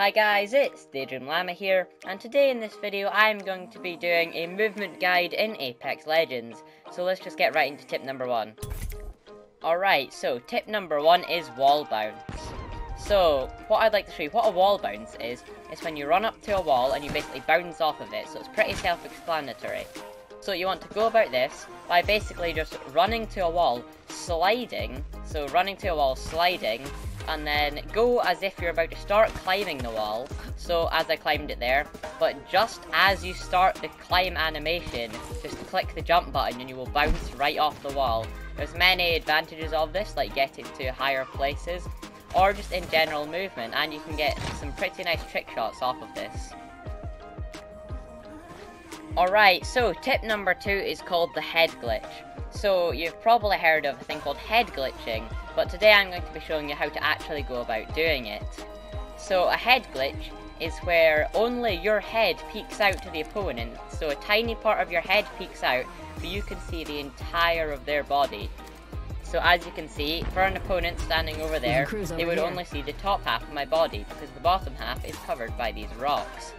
Hi guys, it's Daydream Llama here, and today in this video I'm going to be doing a movement guide in Apex Legends. So let's just get right into tip number 1. Alright, so tip number 1 is wall bounce. So, what I'd like to show you, what a wall bounce is when you run up to a wall and you basically bounce off of it, so it's pretty self-explanatory. So you want to go about this by basically just running to a wall, sliding, so running to a wall, sliding, and then go as if you're about to start climbing the wall, so as I climbed it there, but just as you start the climb animation, just click the jump button and you will bounce right off the wall. There's many advantages of this, like getting to higher places, or just in general movement, and you can get some pretty nice trick shots off of this. Alright, so tip number 2 is called the head glitch. So you've probably heard of a thing called head glitching, but today I'm going to be showing you how to actually go about doing it. So a head glitch is where only your head peeks out to the opponent, so a tiny part of your head peeks out, but you can see the entire of their body. So as you can see, for an opponent standing over there, they would only see the top half of my body, because the bottom half is covered by these rocks.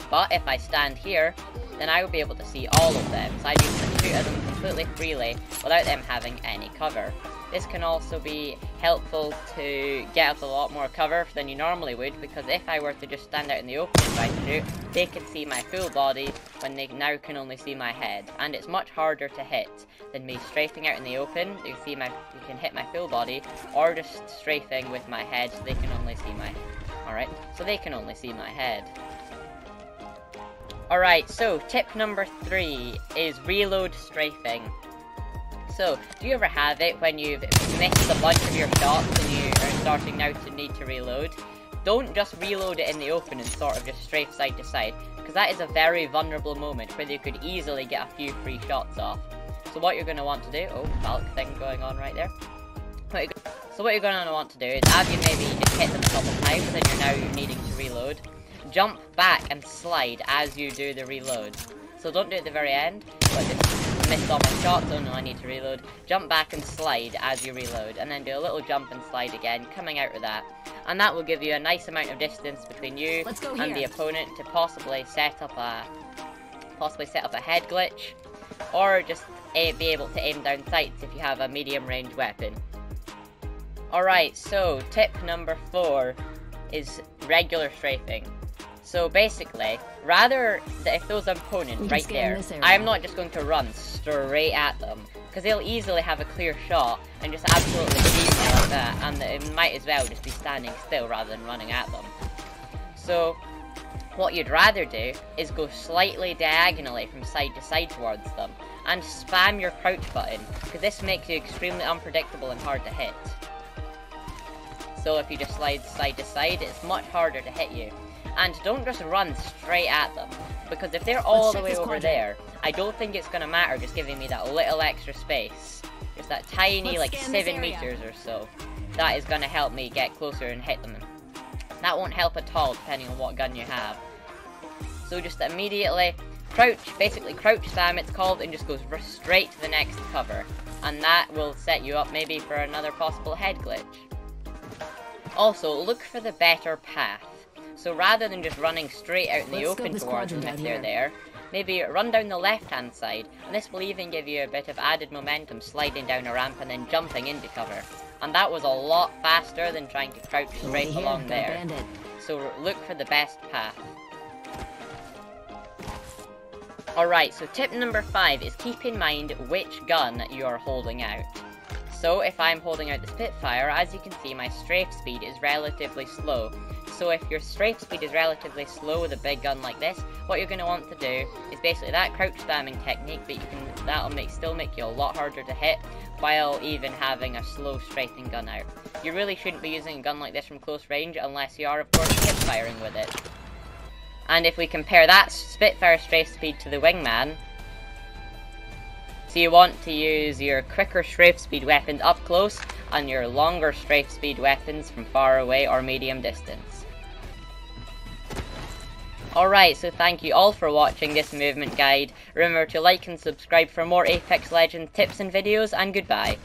But if I stand here, then I will be able to see all of them, so I'd be able to shoot at them completely freely without them having any cover. This can also be helpful to get up a lot more cover than you normally would, because if I were to just stand out in the open and try to shoot, they can see my full body when they now can only see my head, and it's much harder to hit than me strafing out in the open. You can hit my full body, or just strafing with my head so they can only see my head. Alright, so tip number 3 is reload strafing. So, do you ever have it when you've missed a bunch of your shots and you are starting now to need to reload? Don't just reload it in the open and sort of just strafe side to side, because that is a very vulnerable moment where you could easily get a few free shots off. So what you're going to want to do, valk thing going on right there. So what you're going to want to do is, as you maybe just hit them a couple times and you're needing to reload, jump back and slide as you do the reload. So don't do it at the very end, but just missed all my shots, oh no, I need to reload. Jump back and slide as you reload, and then do a little jump and slide again, coming out with that. And that will give you a nice amount of distance between you and the opponent to possibly set up a head glitch, or just be able to aim down sights if you have a medium range weapon. Alright, so tip number 4 is regular strafing. So basically, rather than if those opponents right there, I'm not just going to run straight at them, because they'll easily have a clear shot and just absolutely beat me like that, and it might as well just be standing still rather than running at them. So what you'd rather do is go slightly diagonally from side to side towards them, and spam your crouch button, because this makes you extremely unpredictable and hard to hit. So if you just slide side to side, it's much harder to hit you. And don't just run straight at them, because if they're all the way over there, I don't think it's going to matter just giving me that little extra space. Just that tiny, like 7 meters or so. That is going to help me get closer and hit them. That won't help at all, depending on what gun you have. So just immediately crouch, basically crouch spam it's called, and just goes straight to the next cover. And that will set you up maybe for another possible head glitch. Also, look for the better path. So rather than just running straight out in the open towards them if they're there, maybe run down the left-hand side, and this will even give you a bit of added momentum sliding down a ramp and then jumping into cover. And that was a lot faster than trying to crouch straight along there. So look for the best path. Alright, so tip number 5 is keep in mind which gun you're holding out. So if I'm holding out the Spitfire, as you can see my strafe speed is relatively slow. So if your strafe speed is relatively slow with a big gun like this, what you're going to want to do is basically that crouch spamming technique, but that'll still make you a lot harder to hit, while even having a slow strafing gun out. You really shouldn't be using a gun like this from close range unless you are of course hip firing with it. And if we compare that Spitfire strafe speed to the Wingman, so you want to use your quicker strafe speed weapons up close, and your longer strafe speed weapons from far away or medium distance. Alright, so thank you all for watching this movement guide. Remember to like and subscribe for more Apex Legends tips and videos, and goodbye.